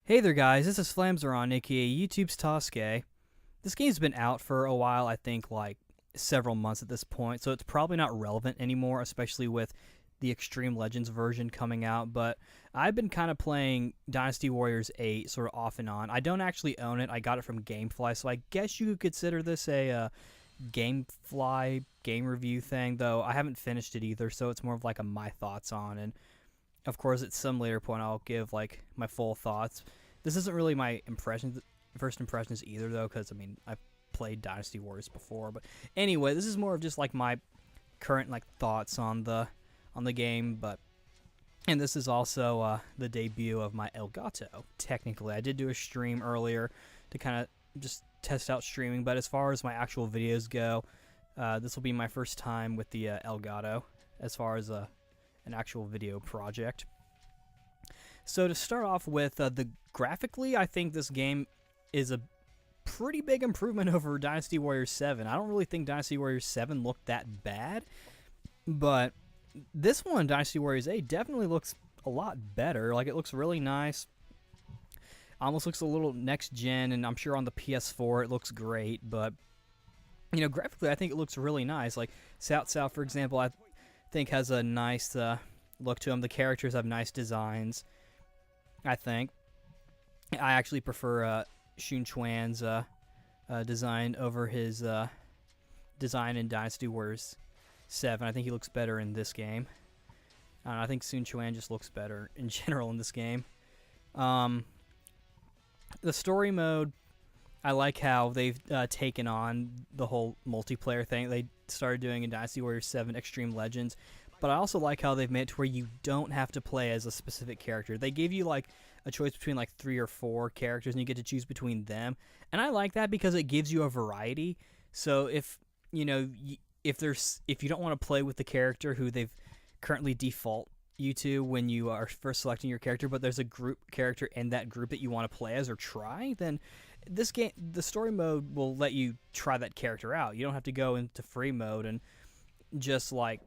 Hey there guys, this is Flamzeron, aka YouTube's Toske. This game's been out for a while, I think like several months at this point, so it's probably not relevant anymore, especially with the Extreme Legends version coming out, but I've been kind of playing Dynasty Warriors 8 sort of off and on. I don't actually own it, I got it from Gamefly, so I guess you could consider this a Gamefly game review thing, though I haven't finished it either, so it's more of like a my thoughts on, and of course, at some later point, I'll give like my full thoughts. This isn't really my first impressions either, though, because I mean I've played Dynasty Warriors before. But anyway, this is more of just like my current like thoughts on the game. And this is also the debut of my Elgato. Technically, I did do a stream earlier to kind of just test out streaming. But as far as my actual videos go, this will be my first time with the Elgato as far as an actual video project. So to start off with, the graphically, I think this game is a pretty big improvement over Dynasty Warriors 7. I don't really think Dynasty Warriors 7 looked that bad, but this one, Dynasty Warriors 8, definitely looks a lot better. Like, it looks really nice. Almost looks a little next gen, and I'm sure on the PS4 it looks great, but you know, graphically, I think it looks really nice. Like South South, for example, I think has a nice look to them. The characters have nice designs, I think. I actually prefer Shun Chuan's design over his design in Dynasty Warriors 7. I think he looks better in this game. I think Sun Chuan just looks better in general in this game. The story mode, I like how they've taken on the whole multiplayer thing they started doing in Dynasty Warriors 7 Extreme Legends, but I also like how they've made it to where you don't have to play as a specific character. They give you like a choice between like 3 or 4 characters, and you get to choose between them, and I like that because it gives you a variety. So if you know if you don't want to play with the character who they've currently default you to when you are first selecting your character, but there's a group character in that group that you want to play as or try, then this game, the story mode, will let you try that character out. You don't have to go into free mode and just like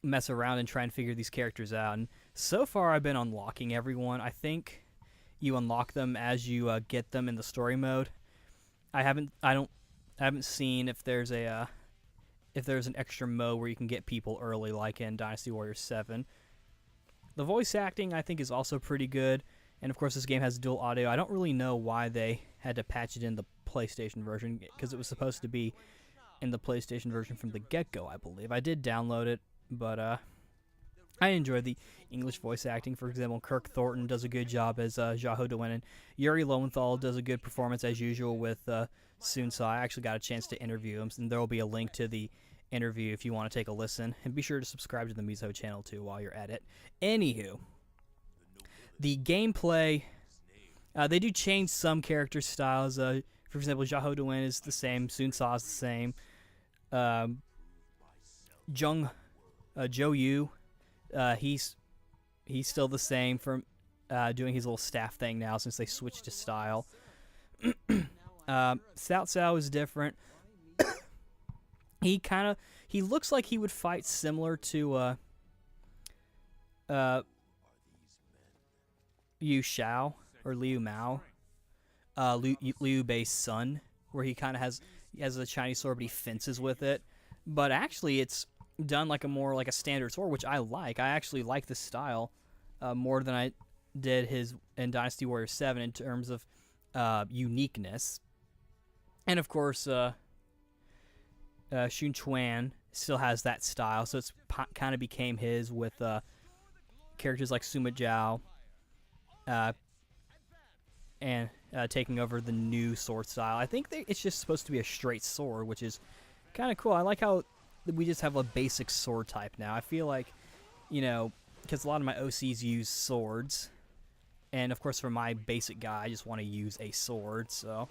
mess around and try and figure these characters out. And so far, I've been unlocking everyone. I think you unlock them as you get them in the story mode. I haven't seen if there's an extra mode where you can get people early, like in Dynasty Warriors 7. The voice acting, I think, is also pretty good. And of course, this game has dual audio. I don't really know why they had to patch it in the PlayStation version, because it was supposed to be in the PlayStation version from the get-go, I believe. I did download it, but I enjoyed the English voice acting. For example, Kirk Thornton does a good job as Xiahou Duan, and Yuri Lowenthal does a good performance as usual with Sun Sa. I actually got a chance to interview him, and there will be a link to the interview if you want to take a listen. And be sure to subscribe to the Mizo channel too while you're at it. Anywho, the gameplay, they do change some character styles. For example, Xiahou Duan is the same, Sun Sa is the same. Zhou Yu, he's still the same from doing his little staff thing now since they switched to style. Cao Cao is different. He looks like he would fight similar to Yu Xiao or Liu Mao, Liu Bei's son, where he has a Chinese sword but he fences with it. But actually, it's done like a standard sword, which I like. I actually like this style more than I did his in Dynasty Warriors 7 in terms of uniqueness. And of course, Shun Chuan still has that style, so it's kind of became his with characters like Sima Zhao and taking over the new sword style. I think it's just supposed to be a straight sword, which is kind of cool. I like how we just have a basic sword type now. I feel like, you know, because a lot of my OCs use swords, and of course for my basic guy, I just want to use a sword, so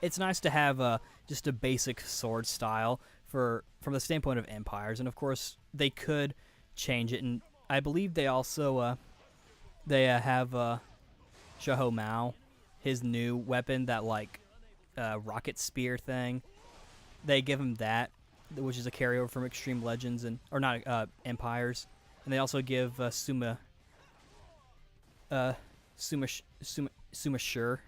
it's nice to have just a basic sword style from the standpoint of empires. And of course they could change it, and I believe they also have Xiahou Mao, his new weapon, that like rocket spear thing. They give him that, which is a carryover from Extreme Legends or not Empires, and they also give Suma Sumashur.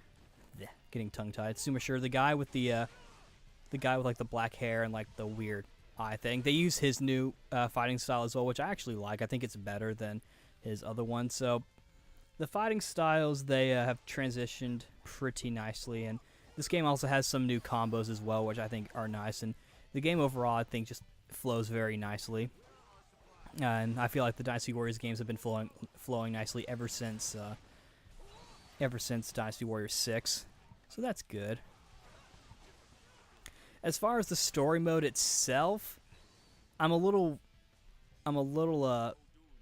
Getting tongue-tied. Sumashur, the guy with the guy with like the black hair and like the weird eye thing. They use his new fighting style as well, which I actually like. I think it's better than his other one. So the fighting styles, they have transitioned pretty nicely, and this game also has some new combos as well, which I think are nice. And the game overall, I think, just flows very nicely. And I feel like the Dynasty Warriors games have been flowing nicely ever since Dynasty Warriors 6. So that's good. As far as the story mode itself, I don't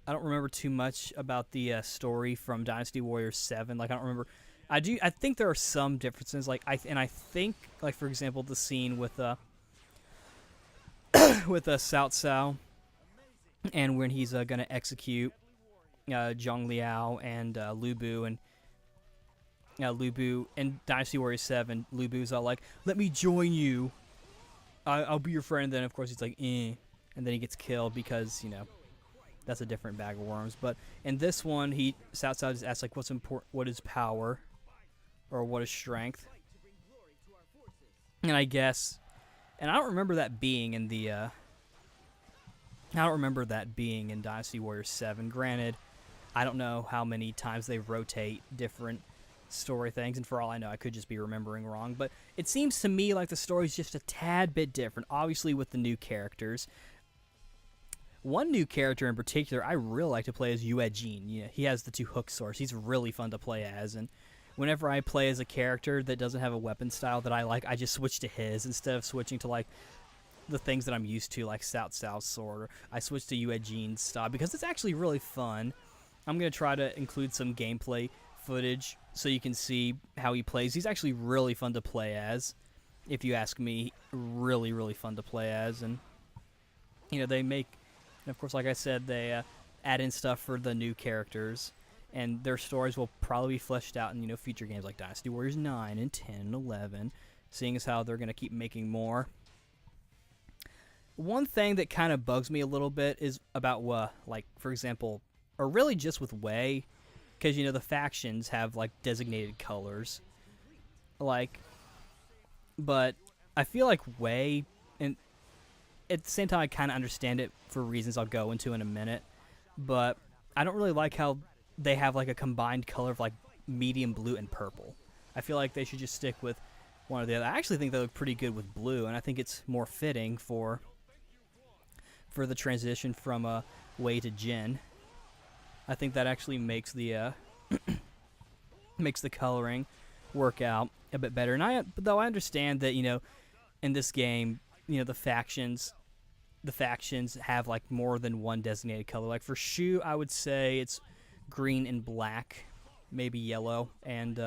remember too much about the story from Dynasty Warriors 7. Like, I don't remember. I think there are some differences. Like, I think, like, for example, the scene with with Cao Cao, and when he's gonna execute Zhang Liao and Lu Bu, and Lu Bu in Dynasty Warriors 7, Lu Bu's all like, "Let me join you. I'll be your friend." And then, of course, he's like, "Eh," and then he gets killed because, you know, that's a different bag of worms. But in this one, Cao Cao just asks, like, what is power, or what is strength? And I guess, and I don't remember that being in the, I don't remember that being in Dynasty Warriors 7. Granted, I don't know how many times they rotate different story things, and for all I know, I could just be remembering wrong. But it seems to me like the story's just a tad bit different, obviously with the new characters. One new character in particular I really like to play as Yue Jin. Yeah, he has the 2 hook swords. He's really fun to play as, and whenever I play as a character that doesn't have a weapon style that I like, I just switch to his instead of switching to, like, the things that I'm used to, like Cao Cao's sword. I switch to Yue Jin's style because it's actually really fun. I'm going to try to include some gameplay footage so you can see how he plays. He's actually really fun to play as, if you ask me. Really, really fun to play as. And, you know, and of course, like I said, they add in stuff for the new characters, and their stories will probably be fleshed out in, you know, future games like Dynasty Warriors 9 and 10 and 11, seeing as how they're going to keep making more. One thing that kind of bugs me a little bit is about, like, for example, or really just with Wei, because, you know, the factions have, like, designated colors. Like, but I feel like Wei, and at the same time I kind of understand it for reasons I'll go into in a minute, but I don't really like how they have, like, a combined color of, like, medium blue and purple. I feel like they should just stick with one or the other. I actually think they look pretty good with blue, and I think it's more fitting for the transition from Wei to Jin. I think that actually makes the makes the coloring work out a bit better. And though I understand that, you know, in this game, you know, the factions have, like, more than one designated color. Like for Shu, I would say it's green and black, maybe yellow, and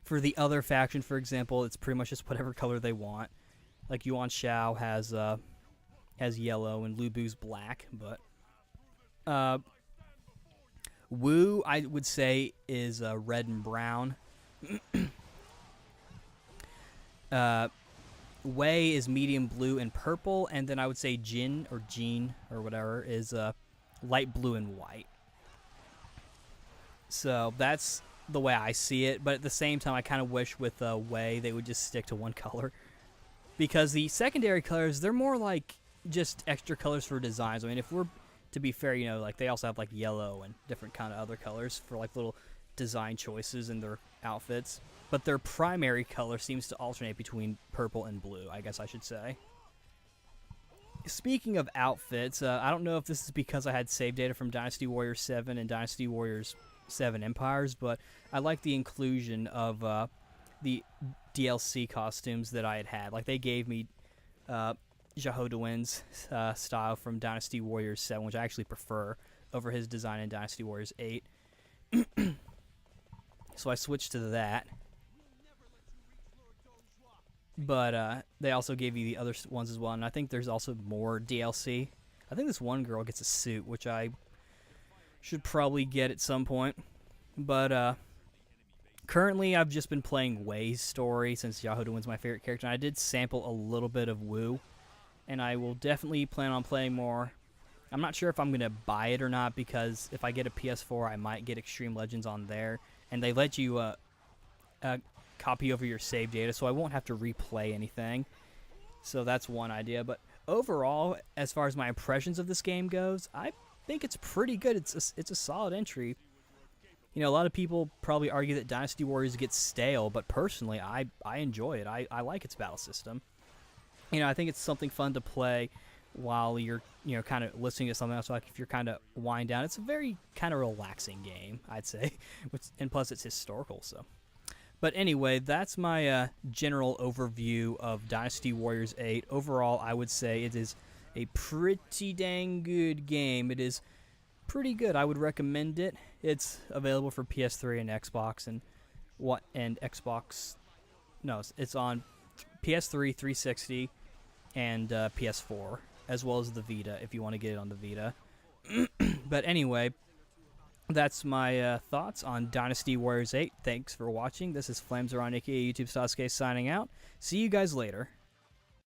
for the other faction, for example, it's pretty much just whatever color they want. Like Yuan Shao has yellow and Lu Bu's black, but Wu, I would say, is red and brown. Wei is medium blue and purple, and then I would say Jin or whatever is light blue and white. So that's the way I see it, but at the same time I kind of wish with Wei they would just stick to one color, because the secondary colors, they're more like just extra colors for designs. I mean, if we're to be fair, you know, like, they also have, like, yellow and different kind of other colors for, like, little design choices in their outfits. But their primary color seems to alternate between purple and blue, I guess I should say. Speaking of outfits, I don't know if this is because I had save data from Dynasty Warriors 7 and Dynasty Warriors 7 Empires, but I like the inclusion of the DLC costumes that I had. Like, they gave me Jahoduin's style from Dynasty Warriors 7, which I actually prefer over his design in Dynasty Warriors 8. So I switched to that. But they also gave you the other ones as well, and I think there's also more DLC. I think this one girl gets a suit, which I should probably get at some point. But currently I've just been playing Wei's story, since Jahoduin's my favorite character, and I did sample a little bit of Wu. And I will definitely plan on playing more I'm not sure if I'm going to buy it or not, because if I get a PS4, I might get Extreme Legends on there, and they let you copy over your save data, so I won't have to replay anything. So that's one idea. But overall, as far as my impressions of this game goes, I think it's pretty good. It's a solid entry. You know, a lot of people probably argue that Dynasty Warriors gets stale, but personally, I enjoy it. I like its battle system. You know, I think it's something fun to play while you're, you know, kind of listening to something else. Like if you're kind of wind down, it's a very kind of relaxing game, I'd say. And plus, it's historical, so. But anyway, that's my general overview of Dynasty Warriors 8. Overall, I would say it is a pretty dang good game. It is pretty good. I would recommend it. It's available for PS3 and Xbox Xbox. No, it's on PS3, 360, and PS4, as well as the Vita if you want to get it on the Vita. But anyway, that's my thoughts on Dynasty Warriors 8. Thanks for watching. This is Flames Are On, aka YouTube Sasuke, signing out. See you guys later.